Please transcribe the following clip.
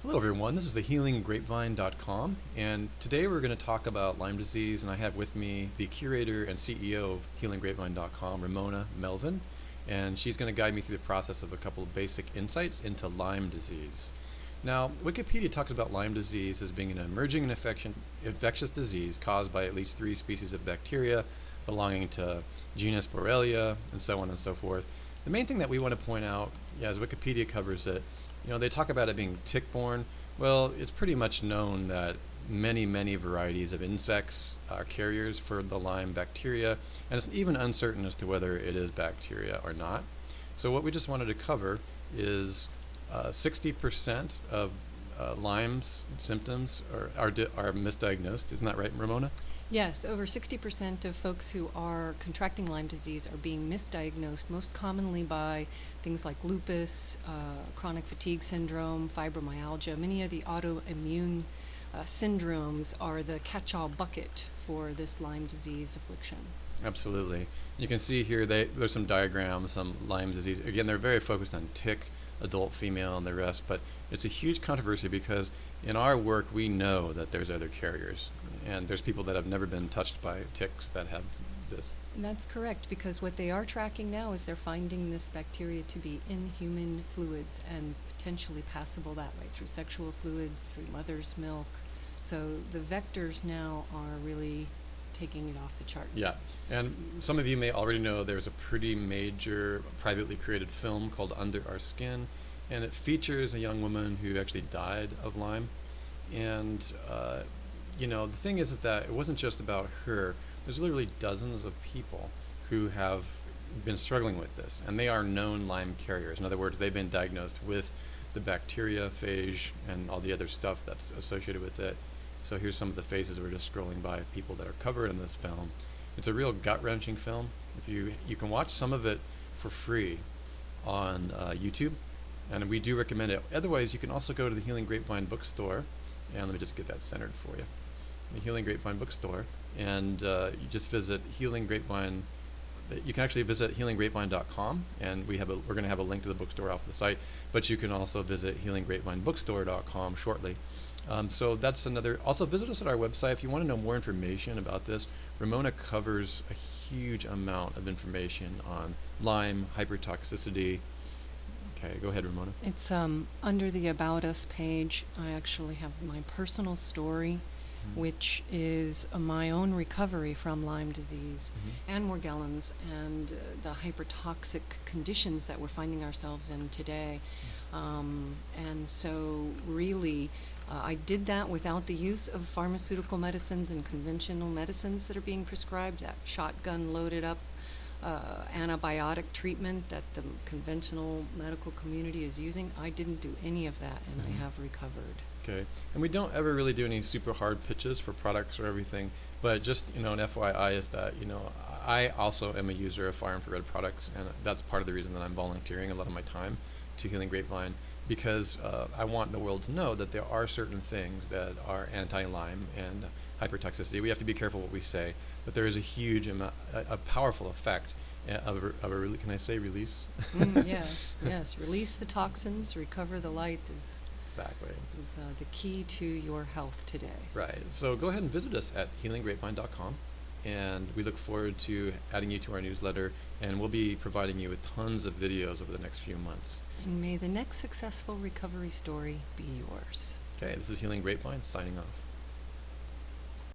Hello everyone, this is the healinggrapevine.com, and today we're going to talk about Lyme disease, and I have with me the curator and CEO of healinggrapevine.com, Ramona Melvin, and she's going to guide me through the process of a couple of basic insights into Lyme disease. Now, Wikipedia talks about Lyme disease as being an emerging and infectious disease caused by at least 3 species of bacteria belonging to genus Borrelia, and so on and so forth. The main thing that we want to point out, as Wikipedia covers it, they talk about it being tick-borne. Well, it's pretty much known that many varieties of insects are carriers for the Lyme bacteria, and it's even uncertain as to whether it is bacteria or not. So what we just wanted to cover is 60% of Lyme's symptoms are misdiagnosed. Isn't that right, Ramona? Yes, over 60% of folks who are contracting Lyme disease are being misdiagnosed, most commonly by things like lupus, chronic fatigue syndrome, fibromyalgia. Many of the autoimmune syndromes are the catch-all bucket for this Lyme disease affliction. Absolutely. You can see here there's some diagrams, some Lyme disease. Again, they're very focused on tick, adult, female, and the rest, but it's a huge controversy because in our work we know that there's other carriers, and there's people that have never been touched by ticks that have this. That's correct, because what they are tracking now is they're finding this bacteria to be in human fluids and potentially passable that way through sexual fluids, through mother's milk. So the vectors now are really taking it off the charts. Yeah, and some of you may already know there's a pretty major privately created film called Under Our Skin, and it features a young woman who actually died of Lyme. And the thing is that it wasn't just about her. There's literally dozens of people who have been struggling with this, and they are known Lyme carriers. In other words, they've been diagnosed with the bacteria, phage, and all the other stuff that's associated with it. So here's some of the faces we're just scrolling by of people that are covered in this film. It's a real gut-wrenching film. If you can watch some of it for free on YouTube, and we do recommend it. Otherwise, you can also go to the Healing Grapevine bookstore, and let me just get that centered for you. The Healing Grapevine bookstore, and you just visit Healing Grapevine. You can actually visit healinggrapevine.com, and we're going to have a link to the bookstore off the site, but you can also visit healinggrapevine.bookstore.com shortly. So that's another. Also, visit us at our website if you want to know more information about this. Ramona covers a huge amount of information on Lyme, hyper-toxicity. Okay, go ahead, Ramona. It's under the About Us page. I actually have my personal story, which is my own recovery from Lyme disease and Morgellons and the hypertoxic conditions that we're finding ourselves in today. And so really, I did that without the use of pharmaceutical medicines and conventional medicines that are being prescribed, that shotgun loaded up antibiotic treatment that the conventional medical community is using. I didn't do any of that, and I have recovered. Okay, and we don't ever really do any super hard pitches for products or everything, but just an FYI is that I also am a user of fire infrared products, and that's part of the reason that I'm volunteering a lot of my time to Healing Grapevine, because I want the world to know that there are certain things that are anti-Lyme and hypertoxicity. We have to be careful what we say, but there is a huge amount, a powerful effect of a can I say release? Yes. Release the toxins, recover the light is exactly the key to your health today. Right. So go ahead and visit us at healinggrapevine.com, and we look forward to adding you to our newsletter, and we'll be providing you with tons of videos over the next few months. And may the next successful recovery story be yours. Okay, this is Healing Grapevine signing off.